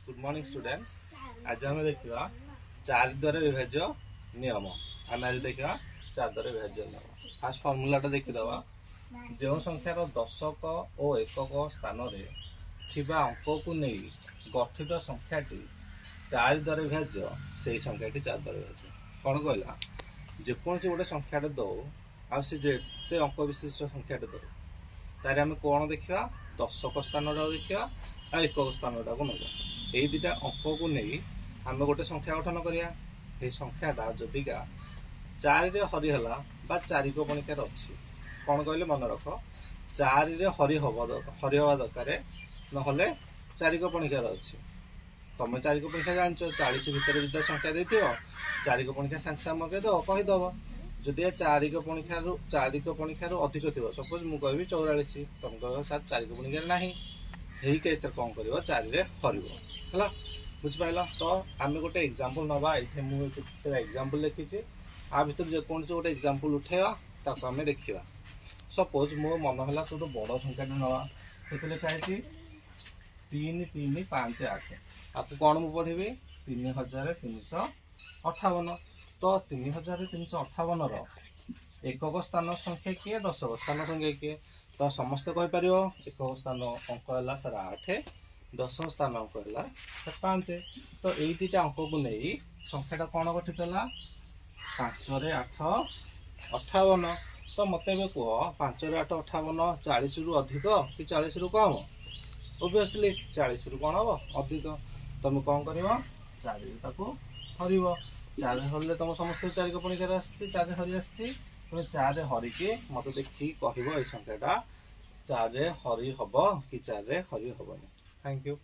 Good morning students. आज आम देखा 4 द्वारा विभाज्य नियम। आम आज देखा 4 द्वारा विभाज्य नियम। फास्ट फॉर्मूलाटा देखीदवा। जो संख्यार दशक और एकक स्थान में अंक को नहीं गठित संख्याटी 4 द्वारा विभाज्य से संख्याटी 4 द्वारा विभाज्य। कौन कहला जेकोसी गोटे संख्याटे दो आते अंक विशिष्ट संख्याटे दो तार आम कौन देखा दशक स्थान देखा आ एकक स्थान टाक नवा यही दुटा अंक को नहीं आम गोटे संख्या गठन करिया। ये संख्याटा जदिका 4 रे हरिहला बा 4 को पणिकार अच्छी कौन कहले मन रख 4 रे हरि हवा दरकार ना 4 को पणिकार अच्छी। तुम 4 को पणिका जान 40 भितर जो संख्या देती 4 को पणिका सांगे सांगे मगेद कहीदब जदि 4 को पणिकार अधिक थी सपोज मुझे कहि 44 तुम कह सर 4 को पणिकार ना यही केस कौन कर 4 रे हर बुझिपाल। तो आम गोटे एग्जांपल नवा ये मुझे एग्जांपल लिखी आ भर जेकोसी गोटे एग्जांपल उठेवा ताको आम देखा। सपोज मो मन है सब बड़ संख्या नवा से लिखाई 3358 आपको कौन मुझे पढ़ी 3358। तो 3358 एकक स्थान संख्या किए दशक स्थान संख्या किए तो समस्ते कहीपर एकक स्थान अंक है सर 8 दशक स्थान अंक है सर 5। तो यही दुटा अंक को नहीं संख्याटा कौन गठित है 5 रे 8 58। तो मत कह 5 रे 8 58 40 रु अधिक कि 40 रु कम ओबियसली 40 रु कौन हम अधिक। तुम कौन कर 4 हर 4 हर तुम समस्त 4 को पणिकार आर हरी तुम 4 हरिकी मत देखिए कह संख्याटा 4 हरि हम कि 4 हरि हेनी। Thank you.